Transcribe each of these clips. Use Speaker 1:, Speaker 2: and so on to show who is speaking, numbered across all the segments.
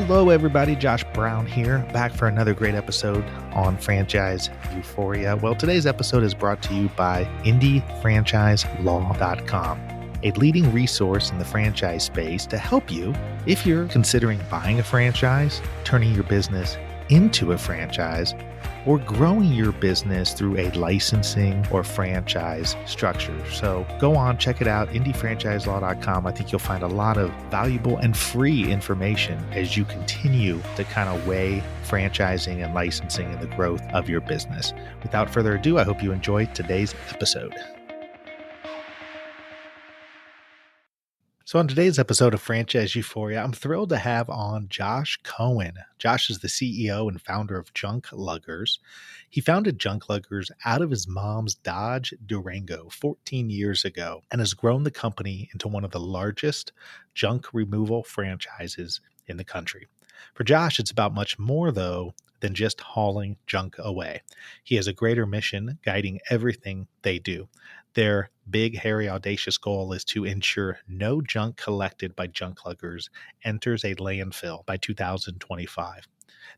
Speaker 1: Hello, everybody. Josh Brown here, back for another great episode on Franchise Euphoria. Well, today's episode is brought to you by IndieFranchiseLaw.com, a leading resource in the franchise space to help you if you're considering buying a franchise, turning your business into a franchise, or growing your business through a licensing or franchise structure. So go on, check it out, IndieFranchiseLaw.com. I think you'll find a lot of valuable and free information as you continue to kind of weigh franchising and licensing and the growth of your business. Without further ado, I hope you enjoy today's episode. So on today's episode of Franchise Euphoria, I'm thrilled to have on Josh Cohen. Josh is the CEO and founder of Junkluggers. He founded Junkluggers out of his mom's Dodge Durango 14 years ago and has grown the company into one of the largest junk removal franchises in the country. For Josh, it's about much more, though, than just hauling junk away. He has a greater mission guiding everything they do. Their big, hairy, audacious goal is to ensure no junk collected by Junkluggers enters a landfill by 2025.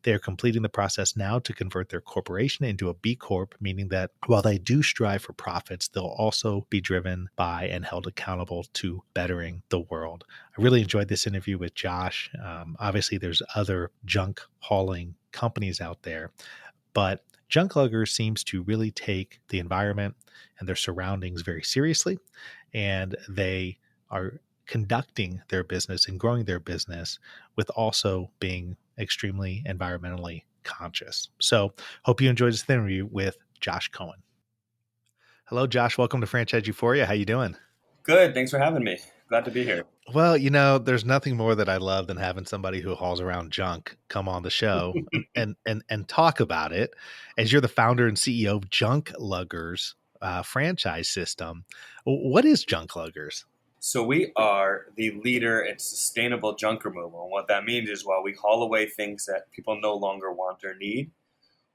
Speaker 1: They are completing the process now to convert their corporation into a B.Corp, meaning that while they do strive for profits, they'll also be driven by and held accountable to bettering the world. I really enjoyed this interview with Josh. Obviously, there's other junk hauling companies out there, but Junkluggers seems to really take the environment and their surroundings very seriously, and they are conducting their business and growing their business with also being extremely environmentally conscious. So hope you enjoyed this interview with Josh Cohen. Hello, Josh. Welcome to Franchise Euphoria. How you doing?
Speaker 2: Good. Thanks for having me. Glad to be here.
Speaker 1: Well, there's nothing more that I love than having somebody who hauls around junk come on the show and talk about it. As you're the founder and CEO of Junkluggers franchise system, what is Junkluggers?
Speaker 2: So we are the leader in sustainable junk removal. And what that means is while we haul away things that people no longer want or need,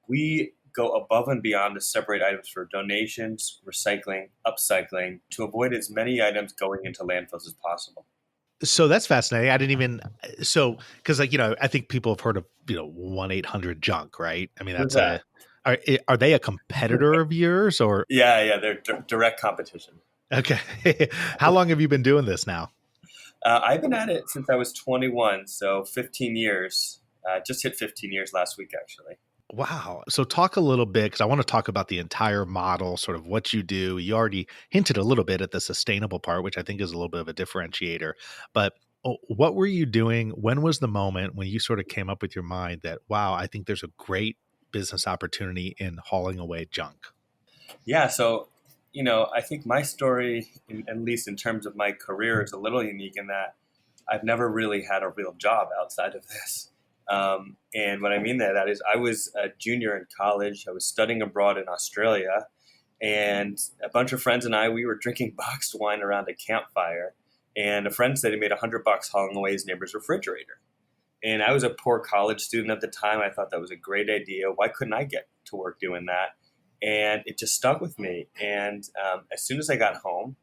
Speaker 2: we go above and beyond to separate items for donations, recycling, upcycling, to avoid as many items going into landfills as possible.
Speaker 1: So that's fascinating. I didn't even because I think people have heard of 1-800-JUNK, right? I mean,
Speaker 2: Who's
Speaker 1: that's
Speaker 2: that?
Speaker 1: are they a competitor of yours or?
Speaker 2: Yeah, they're direct competition.
Speaker 1: Okay. How long have you been doing this now?
Speaker 2: I've been at it since I was 21, so 15 years. Just hit 15 years last week, actually.
Speaker 1: Wow. So talk a little bit, because I want to talk about the entire model, sort of what you do. You already hinted a little bit at the sustainable part, which I think is a little bit of a differentiator. But what were you doing? When was the moment when you sort of came up with your mind that, wow, I think there's a great business opportunity in hauling away junk?
Speaker 2: Yeah, so I think my story, at least in terms of my career, is a little unique in that I've never really had a real job outside of this. And what I mean by that is I was a junior in college. I was studying abroad in Australia, and a bunch of friends and we were drinking boxed wine around a campfire. And a friend said he made $100 hauling away his neighbor's refrigerator. And I was a poor college student at the time. I thought that was a great idea. Why couldn't I get to work doing that? And it just stuck with me. And as soon as I got home,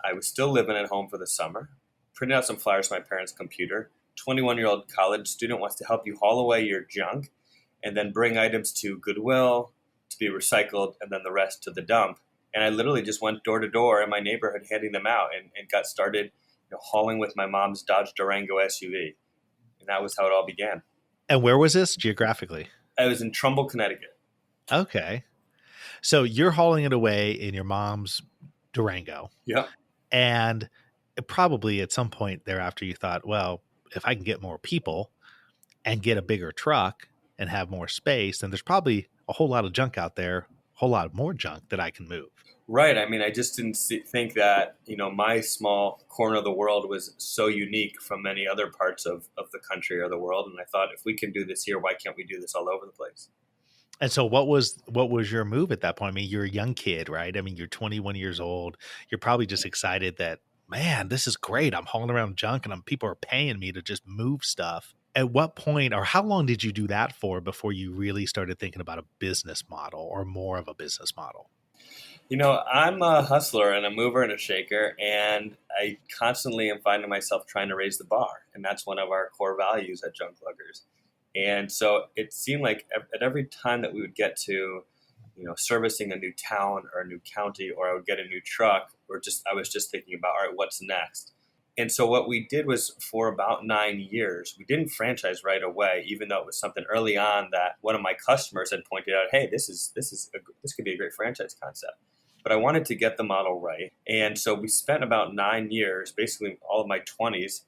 Speaker 2: I was still living at home for the summer, printed out some flyers from my parents' computer. 21-year-old college student wants to help you haul away your junk and then bring items to Goodwill to be recycled and then the rest to the dump. And I literally just went door to door in my neighborhood handing them out and got started hauling with my mom's Dodge Durango SUV. And that was how it all began.
Speaker 1: And where was this geographically?
Speaker 2: I was in Trumbull, Connecticut.
Speaker 1: Okay. So you're hauling it away in your mom's Durango.
Speaker 2: Yep.
Speaker 1: And probably at some point thereafter you thought, well, if I can get more people and get a bigger truck and have more space, then there's probably a whole lot of junk out there, a whole lot more junk that I can move.
Speaker 2: Right. I mean, I just didn't think that, my small corner of the world was so unique from many other parts of the country or the world. And I thought, if we can do this here, why can't we do this all over the place?
Speaker 1: And so what was your move at that point? I mean, you're a young kid, right? I mean, you're 21 years old. You're probably just excited that, man, this is great. I'm hauling around junk and people are paying me to just move stuff. At what point or how long did you do that for before you really started thinking about a business model or more of a business model?
Speaker 2: I'm a hustler and a mover and a shaker, and I constantly am finding myself trying to raise the bar, and that's one of our core values at Junkluggers. And so it seemed like at every time that we would get to, servicing a new town or a new county, or I would get a new truck, or just I was just thinking about, all right, what's next? And so what we did was for about 9 years, we didn't franchise right away, even though it was something early on that one of my customers had pointed out, hey, this could be a great franchise concept. But I wanted to get the model right, and so we spent about 9 years, basically all of my 20s,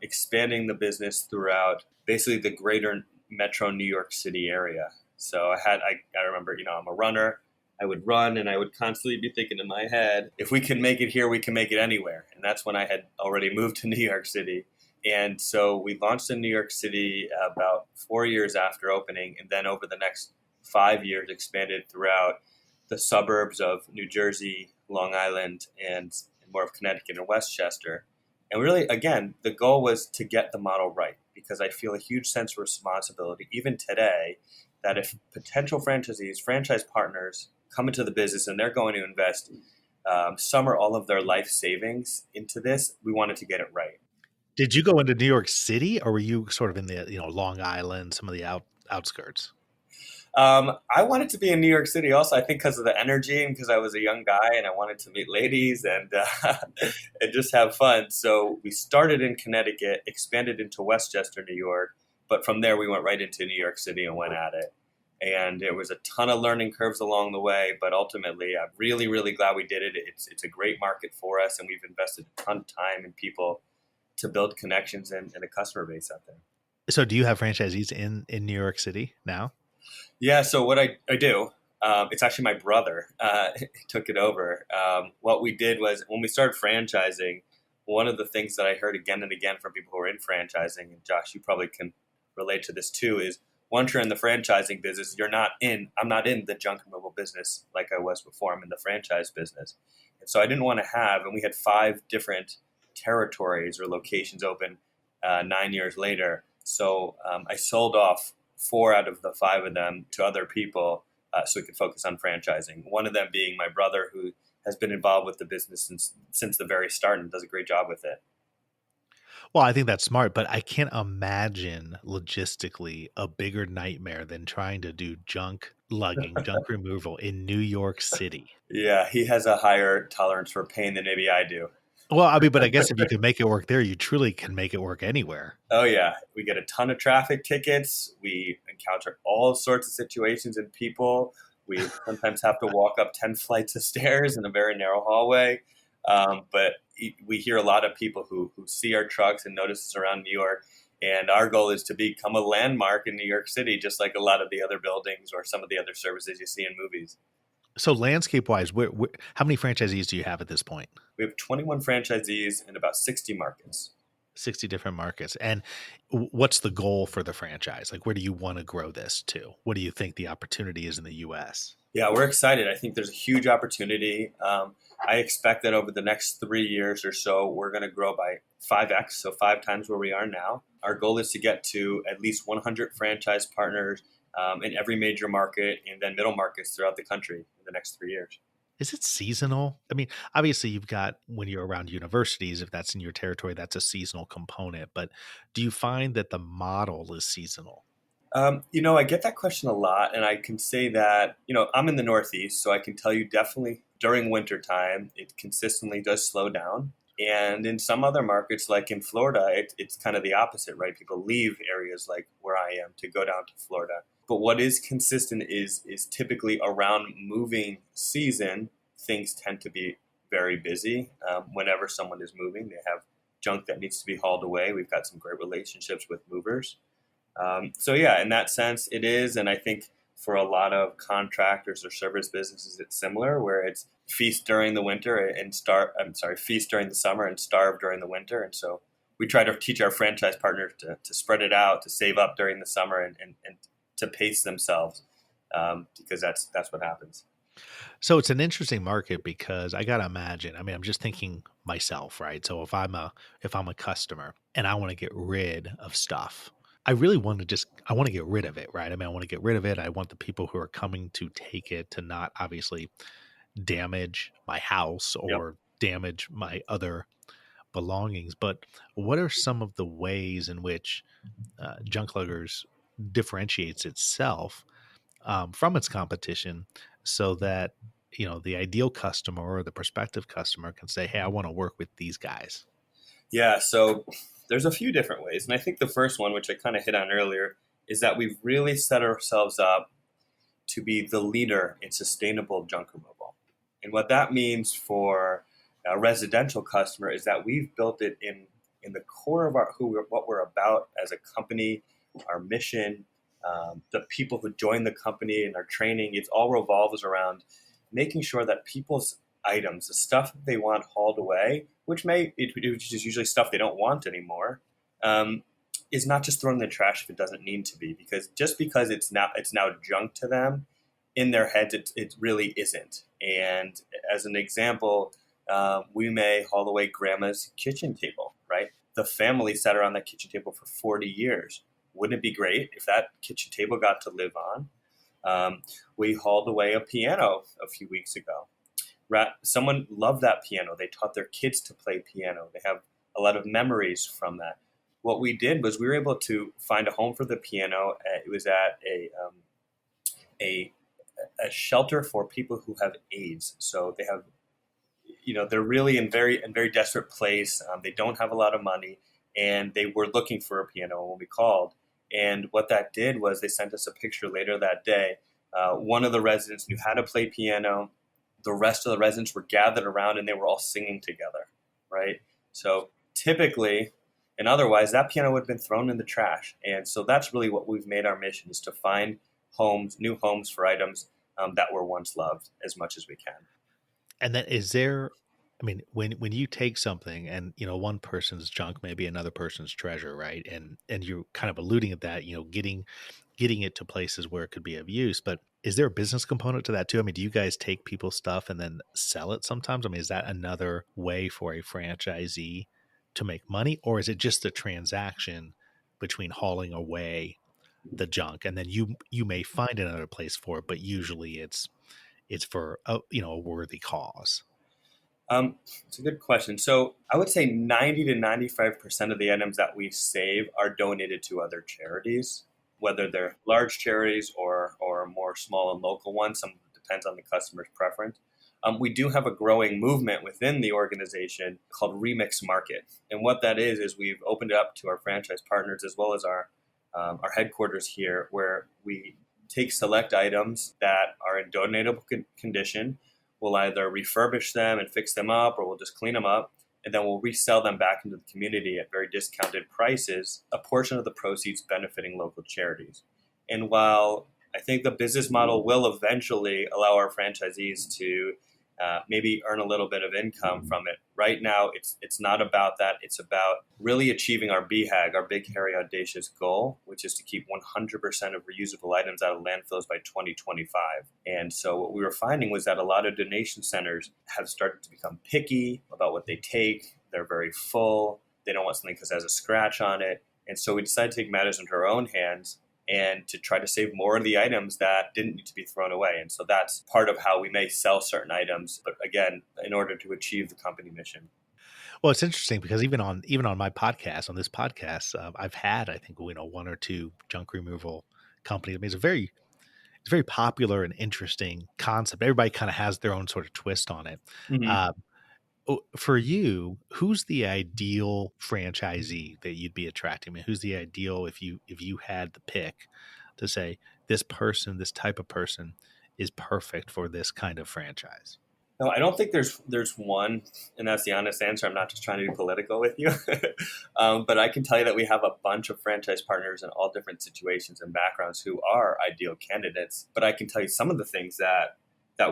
Speaker 2: expanding the business throughout basically the greater metro New York City area. So I remember, I'm a runner. I would run and I would constantly be thinking in my head, if we can make it here, we can make it anywhere. And that's when I had already moved to New York City. And so we launched in New York City about 4 years after opening. And then over the next 5 years, expanded throughout the suburbs of New Jersey, Long Island, and more of Connecticut and Westchester. And really, again, the goal was to get the model right, because I feel a huge sense of responsibility, even today, that if potential franchisees, franchise partners come into the business and they're going to invest some or all of their life savings into this, we wanted to get it right.
Speaker 1: Did you go into New York City, or were you sort of in the Long Island, some of the outskirts?
Speaker 2: I wanted to be in New York City also, I think because of the energy and because I was a young guy and I wanted to meet ladies and, and just have fun. So we started in Connecticut, expanded into Westchester, New York, but from there we went right into New York City and went at it. And there was a ton of learning curves along the way, but ultimately I'm really, really glad we did it. It's a great market for us, and we've invested a ton of time and people to build connections and a customer base out there.
Speaker 1: So do you have franchisees in New York City now?
Speaker 2: Yeah, so what I do, it's actually my brother took it over. What we did was when we started franchising, one of the things that I heard again and again from people who are in franchising, and Josh, you probably can relate to this too, is once you're in the franchising business, I'm not in the junk removal business like I was before. I'm in the franchise business. And so I didn't want to and we had 5 different territories or locations open 9 years later. So I sold off 4 out of the 5 of them to other people so we could focus on franchising. One of them being my brother, who has been involved with the business since the very start and does a great job with it.
Speaker 1: Well, I think that's smart, but I can't imagine logistically a bigger nightmare than trying to do junk lugging, junk removal in New York City.
Speaker 2: Yeah, he has a higher tolerance for pain than maybe I do.
Speaker 1: Well, I mean, but I guess if you can make it work there, you truly can make it work anywhere.
Speaker 2: Oh yeah, we get a ton of traffic tickets. We encounter all sorts of situations and people. We sometimes have to walk up 10 flights of stairs in a very narrow hallway. But we hear a lot of people who see our trucks and notice us around New York. And our goal is to become a landmark in New York City, just like a lot of the other buildings or some of the other services you see in movies.
Speaker 1: So landscape wise, how many franchisees do you have at this point?
Speaker 2: We have 21 franchisees in about 60 markets.
Speaker 1: 60 different markets. And what's the goal for the franchise? Like, where do you want to grow this to? What do you think the opportunity is in the US?
Speaker 2: Yeah, we're excited. I think there's a huge opportunity. I expect that over the next 3 years or so, we're going to grow by 5x, so 5 times where we are now. Our goal is to get to at least 100 franchise partners in every major market and then middle markets throughout the country in the next 3 years.
Speaker 1: Is it seasonal? I mean, obviously you've got when you're around universities, if that's in your territory, that's a seasonal component. But do you find that the model is seasonal?
Speaker 2: I get that question a lot, and I can say that, I'm in the Northeast, so I can tell you definitely during winter time, it consistently does slow down. And in some other markets, like in Florida, it's kind of the opposite, right? People leave areas like where I am to go down to Florida. But what is consistent is typically around moving season, things tend to be very busy. Whenever someone is moving, they have junk that needs to be hauled away. We've got some great relationships with movers. So yeah, in that sense, it is, and I think for a lot of contractors or service businesses, it's similar, where it's feast during the winter and starve. I'm sorry, feast during the summer and starve during the winter. And so we try to teach our franchise partners to spread it out, to save up during the summer, and to pace themselves, because that's what happens.
Speaker 1: So it's an interesting market because I gotta imagine. I mean, I'm just thinking myself, right? So if I'm a customer and I want to get rid of stuff, I want to get rid of it, right? I mean, I want to get rid of it. I want the people who are coming to take it to not obviously damage my house
Speaker 2: Yep.
Speaker 1: or damage my other belongings. But what are some of the ways in which Junkluggers differentiates itself from its competition so that the ideal customer or the prospective customer can say, hey, I want to work with these guys?
Speaker 2: Yeah, so there's a few different ways. And I think the first one, which I kind of hit on earlier, is that we've really set ourselves up to be the leader in sustainable junk removal. And what that means for a residential customer is that we've built it in the core of what we're about as a company, our mission, the people who join the company and our training. It all revolves around making sure that people's items, the stuff that they want hauled away, which is usually stuff they don't want anymore, um, is not just thrown in the trash if it doesn't need to be. Because just because it's now junk to them, in their heads it really isn't. And as an example, we may haul away grandma's kitchen table, right? The family sat around that kitchen table for 40 years. Wouldn't it be great if that kitchen table got to live on? We hauled away a piano a few weeks ago. Someone loved that piano. They taught their kids to play piano. They have a lot of memories from that. What we did was we were able to find a home for the piano. It was at a a shelter for people who have AIDS. So they have, they're really in very desperate place. They don't have a lot of money, and they were looking for a piano when we called. And what that did was they sent us a picture later that day. One of the residents knew how to play piano. The rest of the residents were gathered around, and they were all singing together, right? So typically, and otherwise, that piano would have been thrown in the trash. And so that's really what we've made our mission, is to find new homes for items that were once loved as much as we can.
Speaker 1: And then is there, I mean, when you take something and one person's junk may be another person's treasure, right? And you're kind of alluding at that, getting it to places where it could be of use. But is there a business component to that too? I mean, do you guys take people's stuff and then sell it sometimes? I mean, is that another way for a franchisee to make money, or is it just a transaction between hauling away the junk and then you may find another place for it, but usually it's for a worthy cause?
Speaker 2: It's a good question. So I would say 90 to 95% of the items that we save are donated to other charities, whether they're large charities or more small and local ones. Some depends on the customer's preference. We do have a growing movement within the organization called Remix Market. And what that is we've opened it up to our franchise partners as well as our headquarters here, where we take select items that are in donatable condition. We'll either refurbish them and fix them up, or we'll just clean them up, and then we'll resell them back into the community at very discounted prices, a portion of the proceeds benefiting local charities. And while I think the business model will eventually allow our franchisees to maybe earn a little bit of income from it, right now it's not about that. It's about really achieving our B.H.A.G, our big, hairy, audacious goal, which is to keep 100% of reusable items out of landfills by 2025. And so what we were finding was that a lot of donation centers have started to become picky about what they take. They're very full. They don't want something because it has a scratch on it. And so we decided to take matters into our own hands and to try to save more of the items that didn't need to be thrown away. And so that's part of how we may sell certain items, but again, in order to achieve the company mission.
Speaker 1: Well, it's interesting because even on my podcast, on this podcast, I've had, I think, one or two junk removal companies. I mean, it's a very popular and interesting concept. Everybody kind of has their own sort of twist on it.
Speaker 2: Mm-hmm.
Speaker 1: Uh, for you, who's the ideal franchisee that you'd be attracting? I mean, who's the ideal, if you had the pick to say this person, this type of person is perfect for this kind of franchise?
Speaker 2: No, I don't think there's one, and that's the honest answer. I'm not just trying to be political with you, but I can tell you that we have a bunch of franchise partners in all different situations and backgrounds who are ideal candidates. But I can tell you some of the things that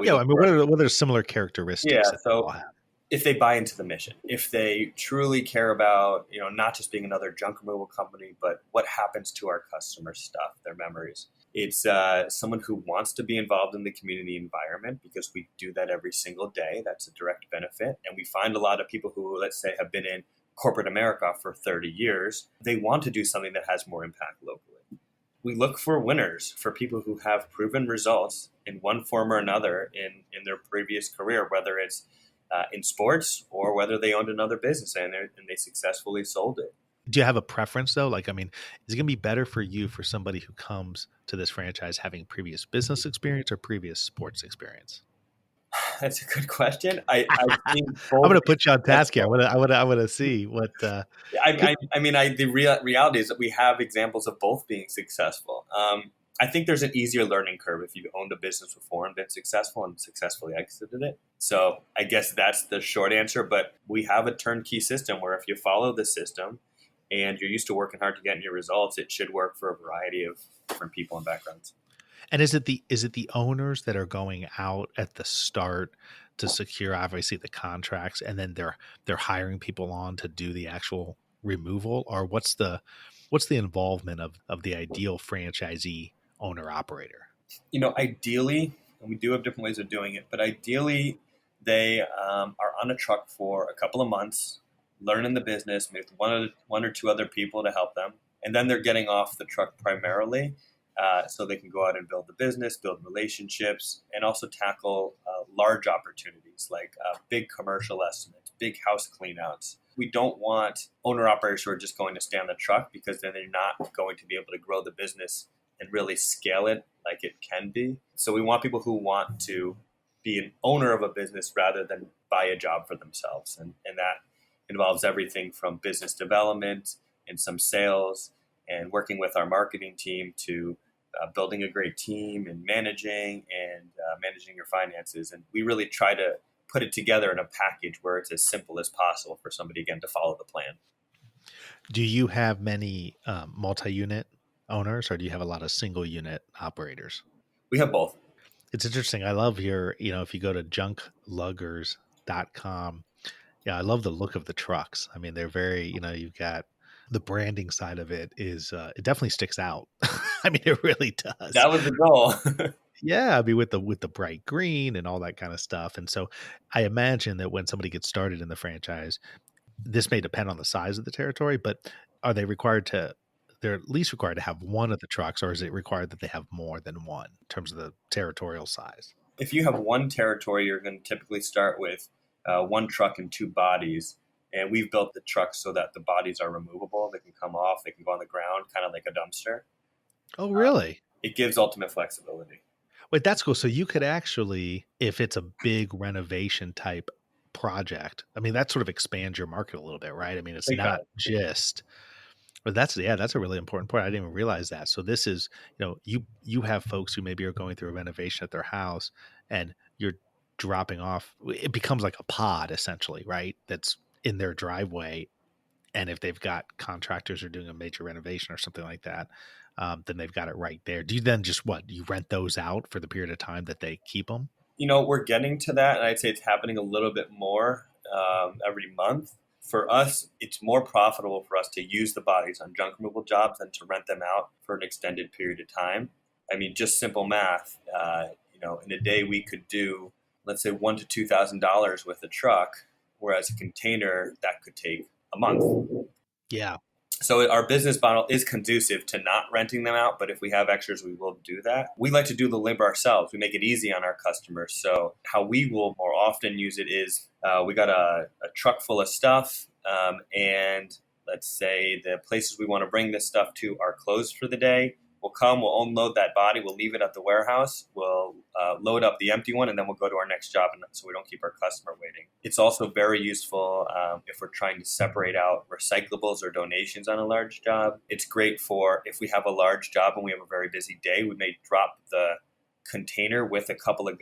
Speaker 2: we
Speaker 1: Yeah,
Speaker 2: look
Speaker 1: I mean,
Speaker 2: for.
Speaker 1: what are similar
Speaker 2: Yeah,
Speaker 1: characteristics that they all
Speaker 2: so
Speaker 1: have?
Speaker 2: if they buy into the mission, if they truly care about, not just being another junk removal company, but what happens to our customer stuff, their memories. It's someone who wants to be involved in the community environment because we do that every single day. That's a direct benefit. And we find a lot of people who, let's say, have been in corporate America for 30 years. They want to do something that has more impact locally. we look for winners, for people who have proven results in one form or another in their previous career, whether it's in sports or whether they owned another business and they successfully sold it.
Speaker 1: Do you have a preference though? Like, I mean, is it going to be better for you for somebody who comes to this franchise having previous business experience or previous sports experience?
Speaker 2: That's a good question. I've seen
Speaker 1: I'm
Speaker 2: both
Speaker 1: going to
Speaker 2: be
Speaker 1: put you on task here.
Speaker 2: successful.
Speaker 1: I want to see what, could,
Speaker 2: The reality is that we have examples of both being successful. I think there's an easier learning curve if you've owned a business before and been successful and successfully exited it. So I guess that's the short answer. But we have a turnkey system where if you follow the system and you're used to working hard to get your results, it should work for a variety of different people and backgrounds.
Speaker 1: and is it the owners that are going out at the start to secure obviously the contracts, and then they're hiring people on to do the actual removal, or what's the involvement of the ideal franchisee owner operator?
Speaker 2: Ideally, and we do have different ways of doing it, but ideally, they are on a truck for a couple of months, learning the business, maybe one or two other people to help them, and then they're getting off the truck primarily, so they can go out and build the business, build relationships, and also tackle large opportunities like big commercial estimates, big house cleanouts. We don't want owner operators who are just going to stay on the truck, because then they're not going to be able to grow the business and really scale it like it can be. So we want people who want to be an owner of a business rather than buy a job for themselves. And that involves everything from business development and some sales and working with our marketing team to building a great team and managing your finances. And we really try to put it together in a package where it's as simple as possible for somebody, again, to follow the plan.
Speaker 1: Do you have many multi-unit owners, or do you have a lot of single unit operators?
Speaker 2: We have both.
Speaker 1: It's interesting. I love if you go to junkluggers.com, yeah, I love the look of the trucks. I mean, they're very, you've got the branding side of it it definitely sticks out. I mean, it really does.
Speaker 2: That was the goal.
Speaker 1: Yeah, I mean, with the bright green and all that kind of stuff. And so I imagine that when somebody gets started in the franchise, this may depend on the size of the territory, but are they required to they're at least required to have one of the trucks, or is it required that they have more than one in terms of the territorial size?
Speaker 2: If you have one territory, you're going to typically start with one truck and two bodies. And we've built the trucks so that the bodies are removable. They can come off, they can go on the ground, kind of like a dumpster.
Speaker 1: Oh, really?
Speaker 2: It gives ultimate flexibility.
Speaker 1: Wait, that's cool. So you could actually, if it's a big renovation type project, I mean, that sort of expands your market a little bit, right? I mean, it's
Speaker 2: Big
Speaker 1: not
Speaker 2: time.
Speaker 1: just, but that's a really important point. I didn't even realize that. So this is, you have folks who maybe are going through a renovation at their house, and you're dropping off. It becomes like a pod essentially, right? That's in their driveway. And if they've got contractors who are doing a major renovation or something like that, then they've got it right there. Do you then just you rent those out for the period of time that they keep them?
Speaker 2: We're getting to that, and I'd say it's happening a little bit more every month. For us, it's more profitable for us to use the bodies on junk removal jobs than to rent them out for an extended period of time. I mean, just simple math. In a day we could do, let's say, $1,000 to $2,000 with a truck, whereas a container that could take a month.
Speaker 1: Yeah.
Speaker 2: So our business model is conducive to not renting them out, but if we have extras, we will do that. We like to do the labor ourselves. We make it easy on our customers. So how we will more often use it is we got a truck full of stuff, and let's say the places we want to bring this stuff to are closed for the day. We'll come, we'll unload that body, we'll leave it at the warehouse, we'll load up the empty one, and then we'll go to our next job, and so we don't keep our customer waiting. It's also very useful if we're trying to separate out recyclables or donations on a large job. It's great for if we have a large job and we have a very busy day, we may drop the container with a couple of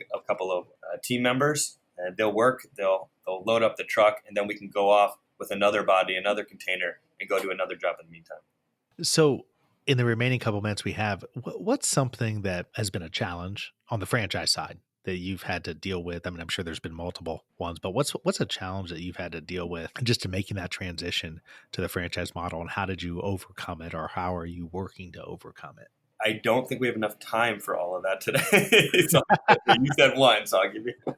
Speaker 2: team members, and they'll load up the truck, and then we can go off with another body, another container, and go to another job in the meantime.
Speaker 1: So in the remaining couple minutes we have, what's something that has been a challenge on the franchise side that you've had to deal with? I mean, I'm sure there's been multiple ones, but what's a challenge that you've had to deal with just to making that transition to the franchise model, and how did you overcome it, or how are you working to overcome it?
Speaker 2: I don't think we have enough time for all of that today. So you said one, so I'll give you one.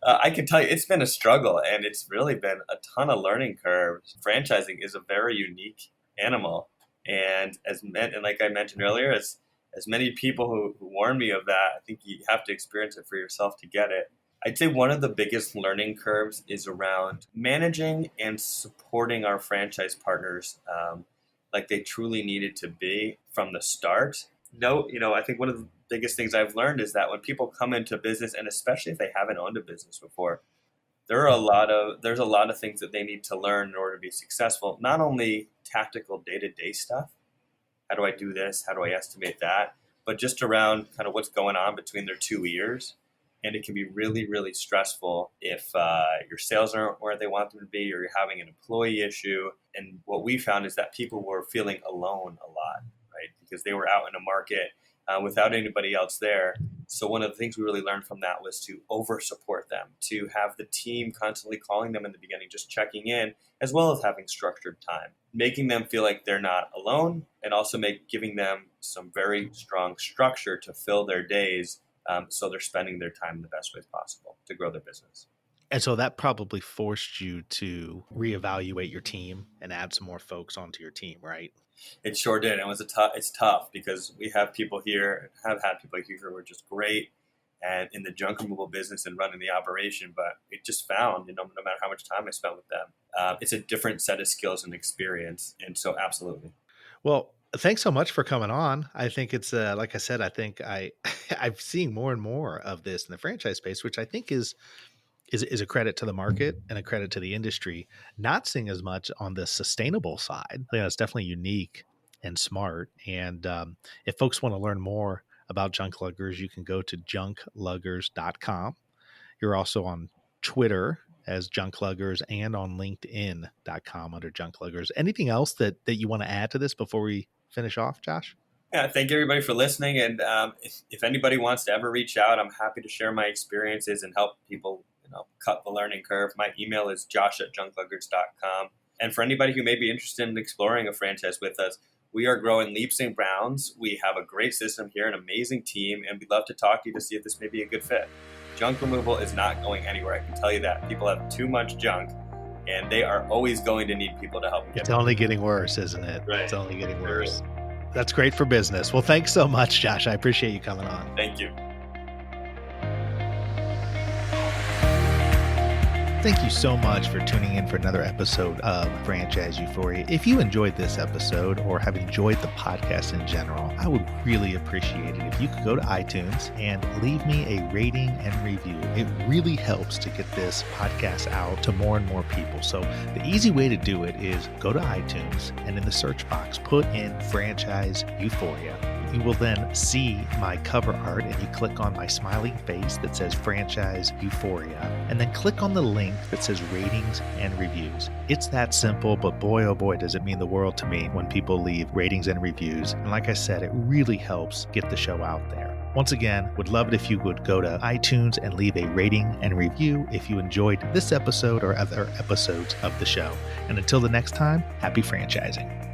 Speaker 2: I can tell you it's been a struggle, and it's really been a ton of learning curves. Franchising is a very unique animal. And and like I mentioned earlier, as many people who warned me of that, I think you have to experience it for yourself to get it. I'd say one of the biggest learning curves is around managing and supporting our franchise partners like they truly needed to be from the start. No, I think one of the biggest things I've learned is that when people come into business, and especially if they haven't owned a business before, there's a lot of things that they need to learn in order to be successful. Not only tactical day-to-day stuff, how do I do this? How do I estimate that? But just around kind of what's going on between their two ears. And it can be really, really stressful if your sales aren't where they want them to be, or you're having an employee issue. And what we found is that people were feeling alone a lot, right? Because they were out in a market without anybody else there. So one of the things we really learned from that was to over support them, to have the team constantly calling them in the beginning, just checking in, as well as having structured time, making them feel like they're not alone, and also giving them some very strong structure to fill their days, so they're spending their time in the best ways possible to grow their business.
Speaker 1: And so that probably forced you to reevaluate your team and add some more folks onto your team, right?
Speaker 2: It sure did. It's tough because we have people here, have had people here who are just great and in the junk removal business and running the operation. But it just found, no matter how much time I spent with them, it's a different set of skills and experience. And so absolutely.
Speaker 1: Well, thanks so much for coming on. I think it's like I said, I think I'm seeing more and more of this in the franchise space, which I think is a credit to the market and a credit to the industry. Not seeing as much on the sustainable side. I think that's definitely unique and smart. And if folks want to learn more about Junkluggers, you can go to junkluggers.com. You're also on Twitter as Junkluggers and on LinkedIn.com under Junkluggers. Anything else that you want to add to this before we finish off, Josh?
Speaker 2: Yeah, thank you everybody for listening. And if anybody wants to ever reach out, I'm happy to share my experiences and help people cut the learning curve. My email is josh@junkluggers.com. And for anybody who may be interested in exploring a franchise with us, we are growing leaps and bounds. We have a great system here, an amazing team, and we'd love to talk to you to see if this may be a good fit. Junk removal is not going anywhere. I can tell you that. People have too much junk, and they are always going to need people to help them.
Speaker 1: It's only getting worse, isn't it?
Speaker 2: Right.
Speaker 1: It's only getting worse. That's great for business. Well, thanks so much, Josh. I appreciate you coming on.
Speaker 2: Thank you.
Speaker 1: Thank you so much for tuning in for another episode of Franchise Euphoria. If you enjoyed this episode or have enjoyed the podcast in general, I would really appreciate it if you could go to iTunes and leave me a rating and review. It really helps to get this podcast out to more and more people. So the easy way to do it is go to iTunes and in the search box, put in Franchise Euphoria. You will then see my cover art, and you click on my smiling face that says Franchise Euphoria, and then click on the link that says ratings and reviews. It's that simple, but boy, oh boy, does it mean the world to me when people leave ratings and reviews. And like I said, it really helps get the show out there. Once again, would love it if you would go to iTunes and leave a rating and review if you enjoyed this episode or other episodes of the show. And until the next time, happy franchising.